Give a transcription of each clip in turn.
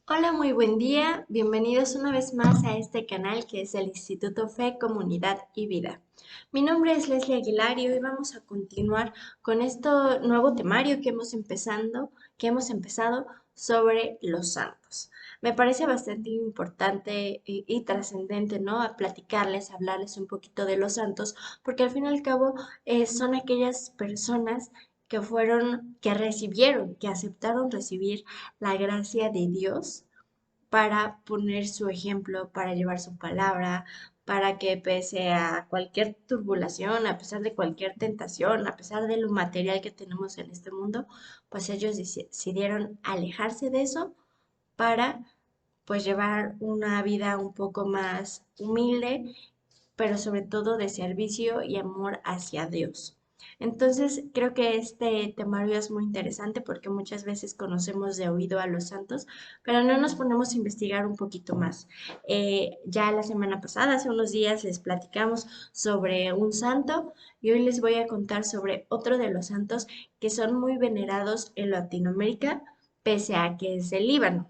Hola, muy buen día. Bienvenidos una vez más a este canal que es el Instituto Fe, Comunidad y Vida. Mi nombre es Leslie Aguilar y hoy vamos a continuar con este nuevo temario que hemos empezado sobre los santos. Me parece bastante importante y trascendente, ¿no? A platicarles, hablarles un poquito de los santos, porque al fin y al cabo son aquellas personas que recibieron, que aceptaron recibir la gracia de Dios para poner su ejemplo, para llevar su palabra, para que pese a cualquier turbulación, a pesar de cualquier tentación, a pesar de lo material que tenemos en este mundo, pues ellos decidieron alejarse de eso para pues llevar una vida un poco más humilde, pero sobre todo de servicio y amor hacia Dios. Entonces, creo que este temario es muy interesante porque muchas veces conocemos de oído a los santos, pero no nos ponemos a investigar un poquito más. Ya la semana pasada, hace unos días, les platicamos sobre un santo y hoy les voy a contar sobre otro de los santos que son muy venerados en Latinoamérica, pese a que es del Líbano.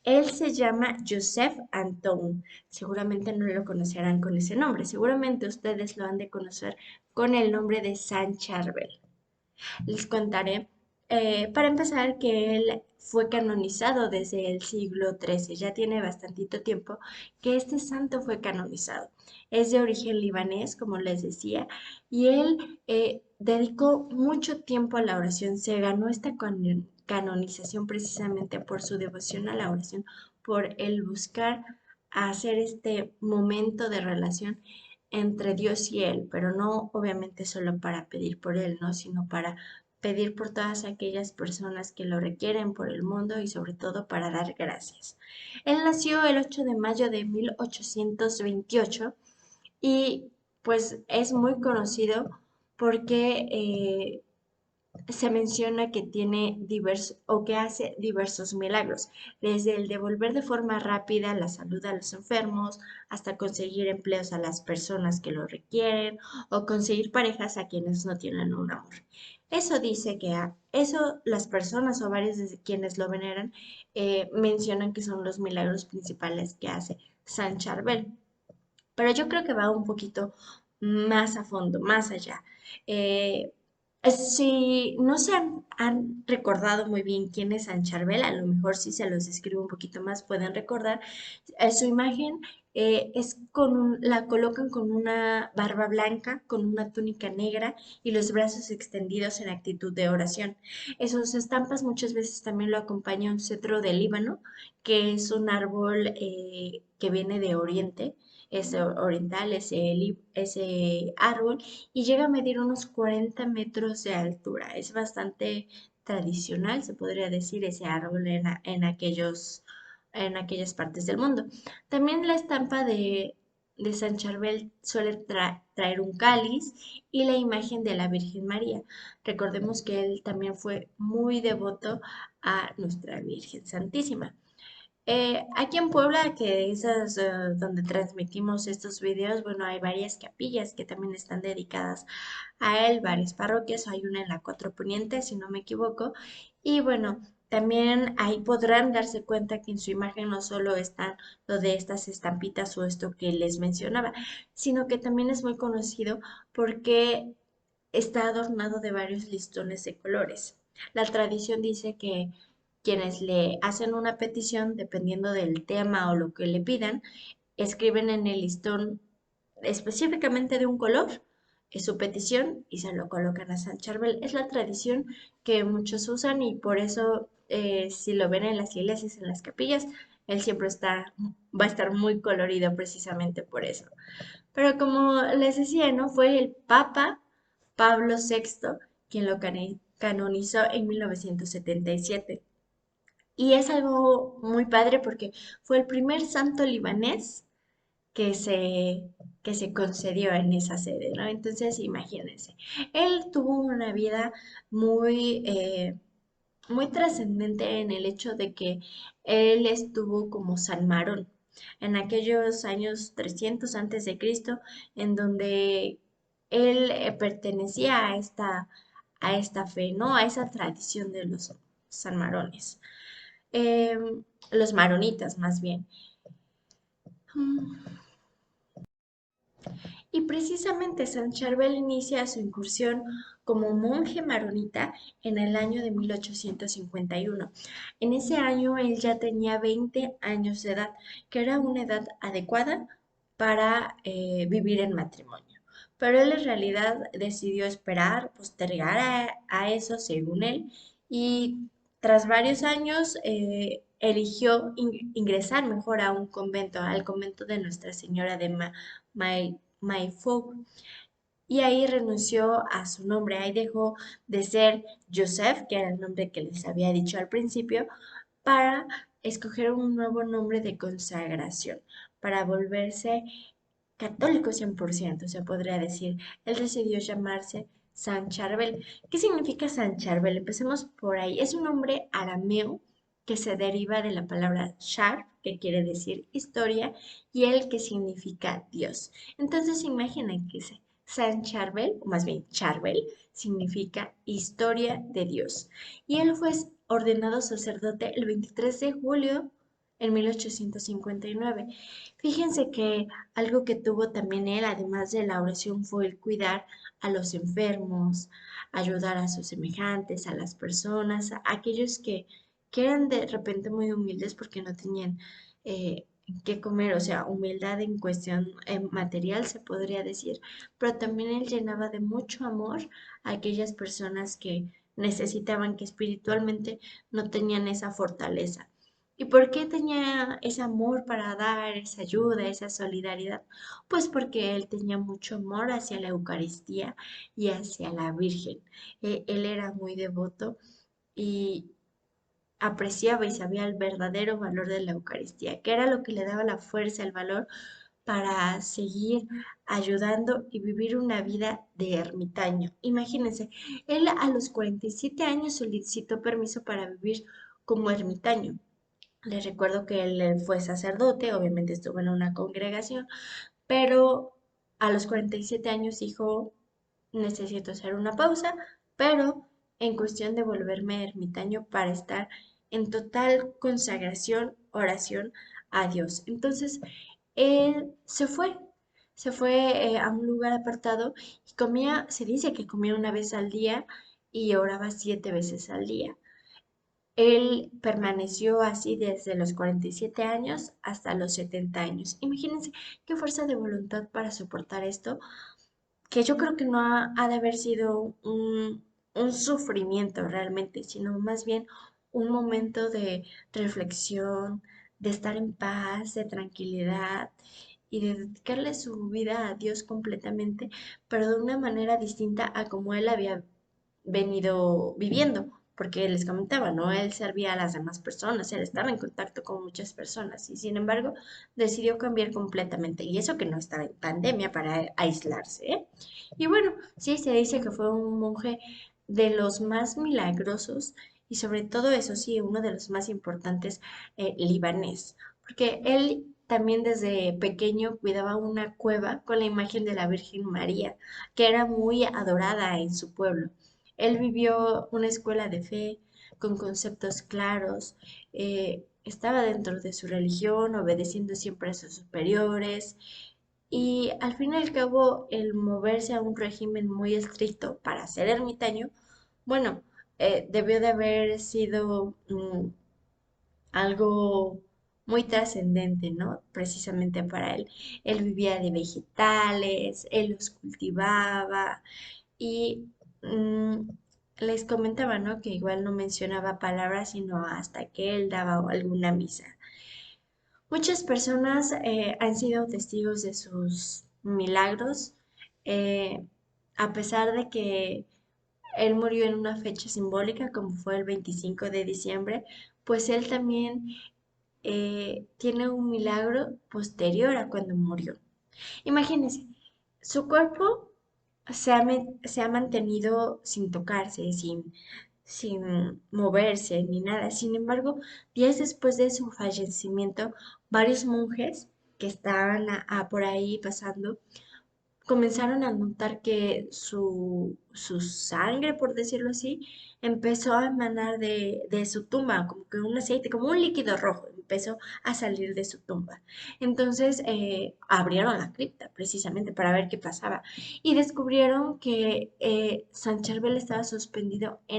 Él se llama Joseph Anton. Seguramente no lo conocerán con ese nombre. Seguramente ustedes lo han de conocer con el nombre de San Charbel. Les contaré, para empezar, que él fue canonizado desde el siglo XIII. Ya tiene bastantito tiempo que este santo fue canonizado. Es de origen libanés, como les decía, y él dedicó mucho tiempo a la oración. Se ganó esta canonización precisamente por su devoción a la oración, por el buscar hacer este momento de relación entre Dios y él, pero no obviamente solo para pedir por él, ¿no? Sino para pedir por todas aquellas personas que lo requieren por el mundo y sobre todo para dar gracias. Él nació el 8 de mayo de 1828 y pues es muy conocido porque se menciona que tiene diversos o que hace diversos milagros, desde el devolver de forma rápida la salud a los enfermos hasta conseguir empleos a las personas que lo requieren o conseguir parejas a quienes no tienen un amor. Eso dice que eso las personas o varios de quienes lo veneran mencionan que son los milagros principales que hace San Charbel. Pero yo creo que va un poquito más a fondo, más allá. Eh, si no han recordado muy bien quién es San Charbel, a lo mejor si se los describo un poquito más pueden recordar. Su imagen la colocan con una barba blanca, con una túnica negra y los brazos extendidos en actitud de oración. Esas estampas muchas veces también lo acompaña un cetro de Líbano, que es un árbol que viene de Oriente, es oriental ese árbol y llega a medir unos 40 metros de altura. Es bastante tradicional, se podría decir, ese árbol en aquellas partes del mundo. También la estampa de San Charbel suele traer un cáliz y la imagen de la Virgen María. Recordemos que él también fue muy devoto a nuestra Virgen Santísima. Aquí en Puebla, que es donde transmitimos estos videos, bueno, hay varias capillas que también están dedicadas a él, varias parroquias, hay una en la Cuatro Poniente, si no me equivoco, y bueno, también ahí podrán darse cuenta que en su imagen no solo están lo de estas estampitas o esto que les mencionaba, sino que también es muy conocido porque está adornado de varios listones de colores. La tradición dice que quienes le hacen una petición, dependiendo del tema o lo que le pidan, escriben en el listón específicamente de un color su petición y se lo colocan a San Charbel. Es la tradición que muchos usan y por eso si lo ven en las iglesias, en las capillas, él siempre va a estar muy colorido precisamente por eso. Pero como les decía, ¿no? Fue el Papa Pablo VI quien lo canonizó en 1977. Y es algo muy padre porque fue el primer santo libanés que se, que se concedió en esa sede, ¿no? Entonces, imagínense, él tuvo una vida muy, muy trascendente en el hecho de que él estuvo como San Marón en aquellos años 300 antes de Cristo, en donde él pertenecía a esta fe, ¿no? A esa tradición de los sanmarones. los maronitas más bien. Mm, Y precisamente San Charbel inicia su incursión como monje maronita en el año de 1851. En ese año él ya tenía 20 años de edad, que era una edad adecuada para vivir en matrimonio. Pero él en realidad decidió esperar, postergar a eso, según él, y tras varios años eligió ingresar mejor a un convento, al convento de Nuestra Señora de Maifou, y ahí renunció a su nombre, ahí dejó de ser Joseph, que era el nombre que les había dicho al principio, para escoger un nuevo nombre de consagración, para volverse católico 100%, se podría decir. Él decidió llamarse San Charbel. ¿Qué significa San Charbel? Empecemos por ahí. Es un nombre arameo que se deriva de la palabra Shar, que quiere decir historia, y el que significa Dios. Entonces imaginen que San Charbel, o más bien Charbel, significa historia de Dios. Y él fue ordenado sacerdote el 23 de julio en 1859. Fíjense que algo que tuvo también él, además de la oración, fue el cuidar a los enfermos, ayudar a sus semejantes, a las personas, a aquellos que eran de repente muy humildes porque no tenían qué comer, o sea, humildad en cuestión material se podría decir, pero también él llenaba de mucho amor a aquellas personas que necesitaban, que espiritualmente no tenían esa fortaleza. ¿Y por qué tenía ese amor para dar, esa ayuda, esa solidaridad? Pues porque él tenía mucho amor hacia la Eucaristía y hacia la Virgen. Él era muy devoto y apreciaba y sabía el verdadero valor de la Eucaristía, que era lo que le daba la fuerza, el valor para seguir ayudando y vivir una vida de ermitaño. Imagínense, él a los 47 años solicitó permiso para vivir como ermitaño. Les recuerdo que él fue sacerdote, obviamente estuvo en una congregación, pero a los 47 años dijo, necesito hacer una pausa, pero en cuestión de volverme ermitaño para estar en total consagración, oración a Dios. Entonces, él se fue a un lugar apartado y comía, se dice que comía una vez al día y oraba 7 veces al día. Él permaneció así desde los 47 años hasta los 70 años. Imagínense qué fuerza de voluntad para soportar esto, que yo creo que no ha de haber sido un sufrimiento realmente, sino más bien un momento de reflexión, de estar en paz, de tranquilidad y de dedicarle su vida a Dios completamente, pero de una manera distinta a como él había venido viviendo, porque les comentaba, ¿no? Él servía a las demás personas, él estaba en contacto con muchas personas y sin embargo decidió cambiar completamente y eso que no estaba en pandemia para aislarse, ¿eh? Y bueno, sí, se dice que fue un monje de los más milagrosos y sobre todo eso sí, uno de los más importantes libanés, porque él también desde pequeño cuidaba una cueva con la imagen de la Virgen María, que era muy adorada en su pueblo. Él vivió una escuela de fe con conceptos claros, estaba dentro de su religión, obedeciendo siempre a sus superiores y al fin y al cabo el moverse a un régimen muy estricto para ser ermitaño, bueno, debió de haber sido algo muy trascendente, ¿no? Precisamente para él. Él vivía de vegetales, él los cultivaba, y les comentaba, ¿no? Que igual no mencionaba palabras, sino hasta que él daba alguna misa. Muchas personas han sido testigos de sus milagros, eh, a pesar de que él murió en una fecha simbólica, como fue el 25 de diciembre, pues él también tiene un milagro posterior a cuando murió. Imagínense, su cuerpo se ha mantenido sin tocarse, sin moverse ni nada. Sin embargo, días después de su fallecimiento, varios monjes que estaban por ahí pasando comenzaron a notar que su sangre, por decirlo así, empezó a emanar de su tumba, como que un aceite, como un líquido rojo, empezó a salir de su tumba. Entonces abrieron la cripta precisamente para ver qué pasaba y descubrieron que San Charbel estaba suspendido eh,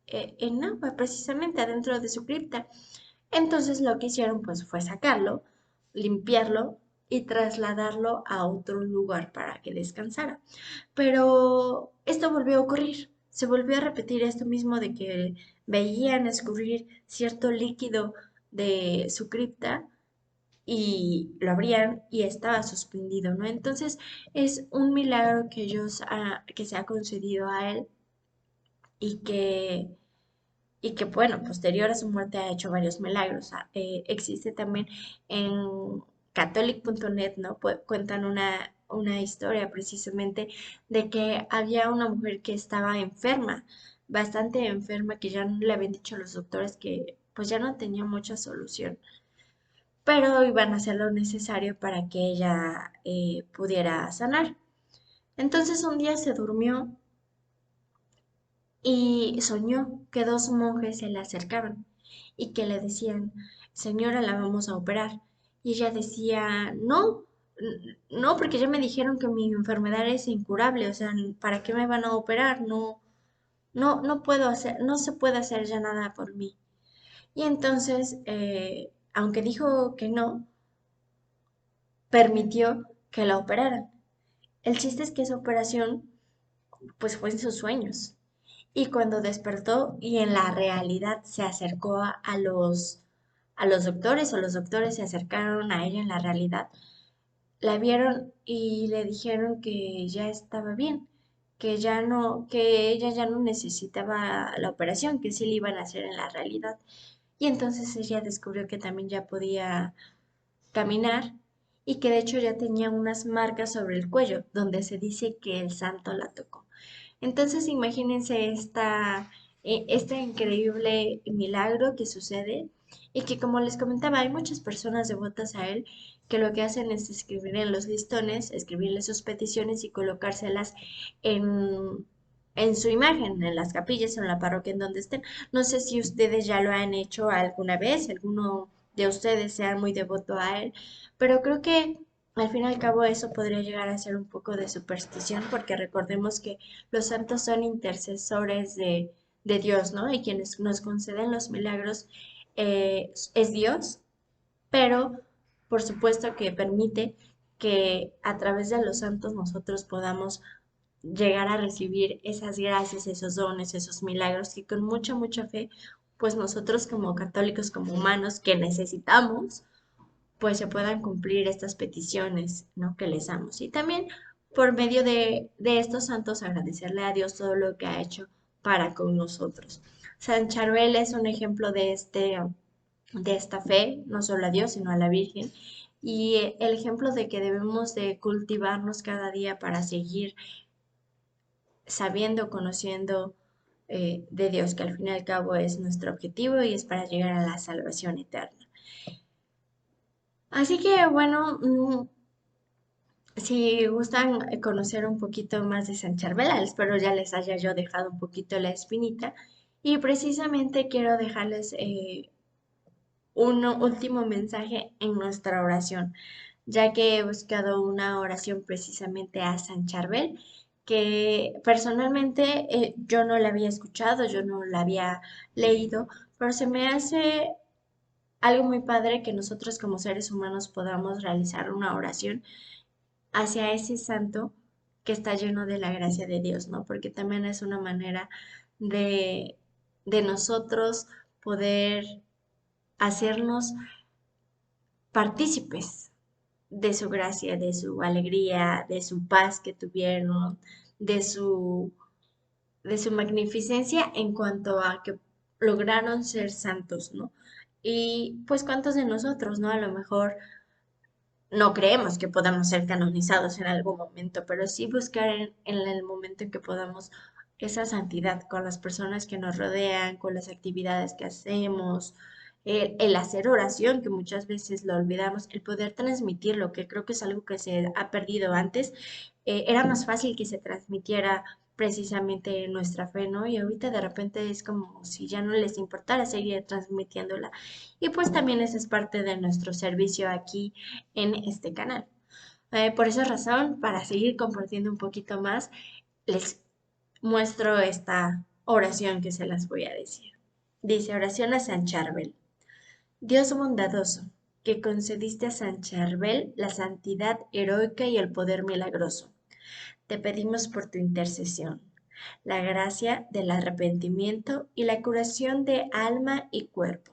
en agua, precisamente adentro de su cripta. Entonces lo que hicieron pues fue sacarlo, limpiarlo y trasladarlo a otro lugar para que descansara. Pero esto volvió a ocurrir. Se volvió a repetir esto mismo de que veían escurrir cierto líquido de su cripta y lo abrían y estaba suspendido, ¿no? Entonces es un milagro que que se ha concedido a él y bueno, posterior a su muerte ha hecho varios milagros. Existe también en catholic.net, ¿no? Cuentan una historia precisamente de que había una mujer que estaba enferma, bastante enferma, que ya le habían dicho a los doctores que pues ya no tenía mucha solución, pero iban a hacer lo necesario para que ella pudiera sanar. Entonces un día se durmió y soñó que dos monjes se le acercaban y que le decían, señora, la vamos a operar. Y ella decía, no, no, porque ya me dijeron que mi enfermedad es incurable, o sea, ¿para qué me van a operar? No, no puedo hacer, no se puede hacer ya nada por mí. Y entonces, aunque dijo que no, permitió que la operaran. El chiste es que esa operación, pues fue en sus sueños. Y cuando despertó y en la realidad se acercó a los doctores o los doctores se acercaron a ella en la realidad, la vieron y le dijeron que ya estaba bien, que ya no, que ella ya no necesitaba la operación, que sí le iban a hacer en la realidad. Y entonces ella descubrió que también ya podía caminar y que de hecho ya tenía unas marcas sobre el cuello donde se dice que el santo la tocó. Entonces imagínense este increíble milagro que sucede y que como les comentaba, hay muchas personas devotas a él que lo que hacen es escribir en los listones, escribirle sus peticiones y colocárselas en, en su imagen, en las capillas o en la parroquia en donde estén. No sé si ustedes ya lo han hecho alguna vez, alguno de ustedes sea muy devoto a él, pero creo que al fin y al cabo eso podría llegar a ser un poco de superstición porque recordemos que los santos son intercesores de Dios, ¿no? Y quienes nos conceden los milagros es Dios, pero por supuesto que permite que a través de los santos nosotros podamos llegar a recibir esas gracias, esos dones, esos milagros que con mucha, mucha fe, pues nosotros como católicos, como humanos que necesitamos, pues se puedan cumplir estas peticiones, ¿no? Que les damos. Y también por medio de estos santos agradecerle a Dios todo lo que ha hecho para con nosotros. San Charbel es un ejemplo de esta fe, no solo a Dios, sino a la Virgen, y el ejemplo de que debemos de cultivarnos cada día para seguir sabiendo, conociendo de Dios, que al fin y al cabo es nuestro objetivo y es para llegar a la salvación eterna. Así que bueno, si gustan conocer un poquito más de San Charbel, espero ya les haya yo dejado un poquito la espinita. Y precisamente quiero dejarles un último mensaje en nuestra oración, ya que he buscado una oración precisamente a San Charbel, que personalmente yo no la había escuchado, yo no la había leído, pero se me hace algo muy padre que nosotros como seres humanos podamos realizar una oración hacia ese santo que está lleno de la gracia de Dios, ¿no? Porque también es una manera de, de nosotros poder hacernos partícipes de su gracia, de su alegría, de su paz que tuvieron, de su, de su magnificencia en cuanto a que lograron ser santos, ¿no? Y pues cuántos de nosotros, ¿no? A lo mejor no creemos que podamos ser canonizados en algún momento, pero sí buscar en el momento en que podamos esa santidad con las personas que nos rodean, con las actividades que hacemos, el hacer oración, que muchas veces lo olvidamos, el poder transmitirlo, que creo que es algo que se ha perdido antes. Era más fácil que se transmitiera precisamente nuestra fe, ¿no? Y ahorita de repente es como si ya no les importara seguir transmitiéndola. Y pues también esa es parte de nuestro servicio aquí en este canal. Por esa razón, para seguir compartiendo un poquito más, les muestro esta oración que se las voy a decir. Dice oración a San Charbel. Dios bondadoso, que concediste a San Charbel la santidad heroica y el poder milagroso, te pedimos por tu intercesión la gracia del arrepentimiento y la curación de alma y cuerpo,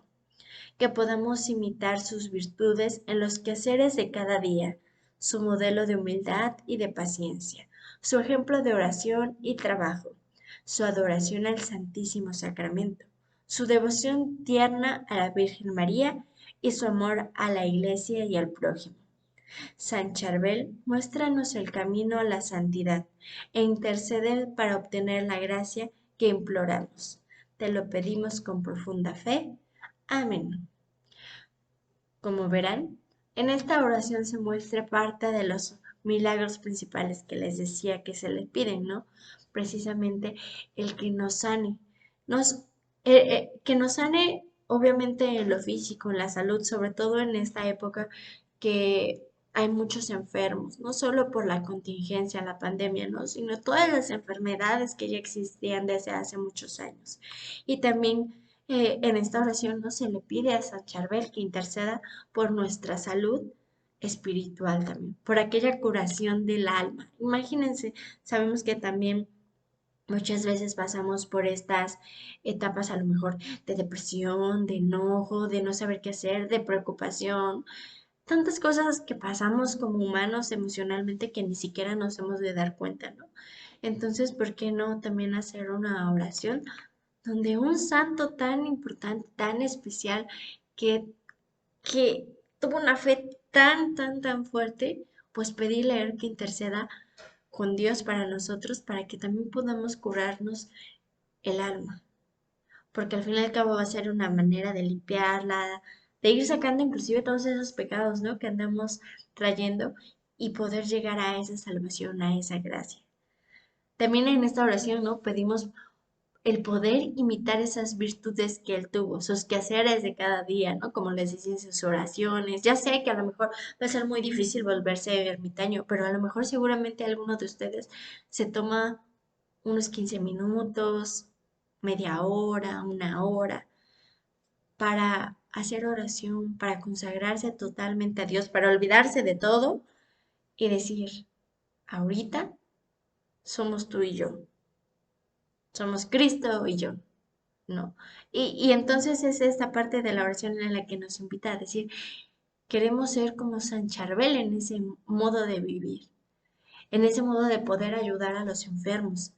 que podamos imitar sus virtudes en los quehaceres de cada día, su modelo de humildad y de paciencia, su ejemplo de oración y trabajo, su adoración al Santísimo Sacramento, su devoción tierna a la Virgen María y su amor a la Iglesia y al prójimo. San Charbel, muéstranos el camino a la santidad e intercede para obtener la gracia que imploramos. Te lo pedimos con profunda fe. Amén. Como verán, en esta oración se muestra parte de los milagros principales que les decía que se le piden, ¿no? Precisamente el que nos sane, nos, que nos sane obviamente en lo físico, en la salud, sobre todo en esta época que hay muchos enfermos, no solo por la contingencia, la pandemia, ¿no? Sino todas las enfermedades que ya existían desde hace muchos años. Y también en esta oración no se le pide a San Charbel que interceda por nuestra salud espiritual también, por aquella curación del alma. Imagínense, sabemos que también muchas veces pasamos por estas etapas a lo mejor de depresión, de enojo, de no saber qué hacer, de preocupación, tantas cosas que pasamos como humanos emocionalmente que ni siquiera nos hemos de dar cuenta, ¿no? Entonces, ¿por qué no también hacer una oración donde un santo tan importante, tan especial, que que tuvo una fe tan fuerte, pues pedirle a él que interceda con Dios para nosotros, para que también podamos curarnos el alma? Porque al fin y al cabo va a ser una manera de limpiarla, de ir sacando inclusive todos esos pecados, ¿no? Que andamos trayendo y poder llegar a esa salvación, a esa gracia. También en esta oración, ¿no? Pedimos el poder imitar esas virtudes que él tuvo, sus quehaceres de cada día, ¿no? Como les decía, sus oraciones. Ya sé que a lo mejor va a ser muy difícil volverse ermitaño, pero a lo mejor seguramente alguno de ustedes se toma unos 15 minutos, media hora, una hora, para hacer oración, para consagrarse totalmente a Dios, para olvidarse de todo y decir, ahorita somos tú y yo, somos Cristo y yo. No. Y entonces es esta parte de la oración en la que nos invita a decir, queremos ser como San Charbel en ese modo de vivir, en ese modo de poder ayudar a los enfermos,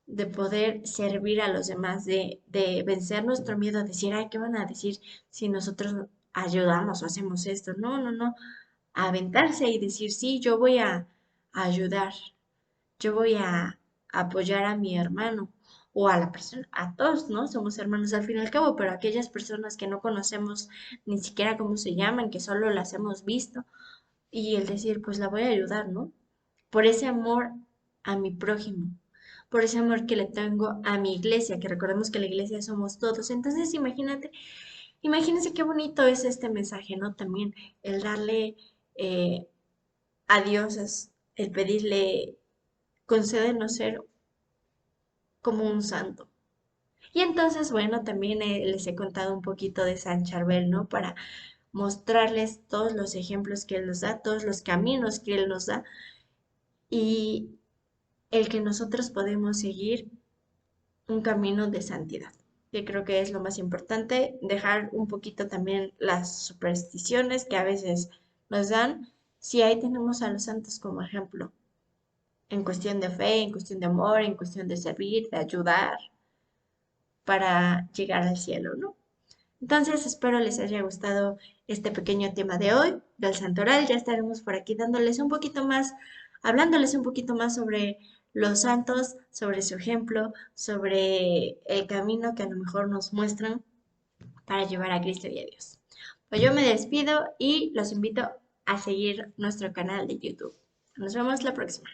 de poder servir a los demás, de vencer nuestro miedo a decir, ay, ¿qué van a decir si nosotros ayudamos o hacemos esto? No, no, no. A aventarse y decir, sí, yo voy a ayudar, yo voy a apoyar a mi hermano o a la persona, a todos, ¿no? Somos hermanos al fin y al cabo, pero aquellas personas que no conocemos ni siquiera cómo se llaman, que solo las hemos visto, y el decir, pues la voy a ayudar, ¿no? Por ese amor a mi prójimo, por ese amor que le tengo a mi iglesia, que recordemos que la iglesia somos todos. Entonces, imagínense qué bonito es este mensaje, ¿no? También el darle a Dios, el pedirle, concédenos ser como un santo. Y entonces, bueno, también les he contado un poquito de San Charbel, ¿no? Para mostrarles todos los ejemplos que Él nos da, todos los caminos que Él nos da y el que nosotros podemos seguir un camino de santidad, que creo que es lo más importante, dejar un poquito también las supersticiones que a veces nos dan, si ahí tenemos a los santos como ejemplo, en cuestión de fe, en cuestión de amor, en cuestión de servir, de ayudar para llegar al cielo, ¿no? Entonces, espero les haya gustado este pequeño tema de hoy del santoral. Ya estaremos por aquí dándoles un poquito más, hablándoles un poquito más sobre los santos, sobre su ejemplo, sobre el camino que a lo mejor nos muestran para llevar a Cristo y a Dios. Pues yo me despido y los invito a seguir nuestro canal de YouTube. Nos vemos la próxima.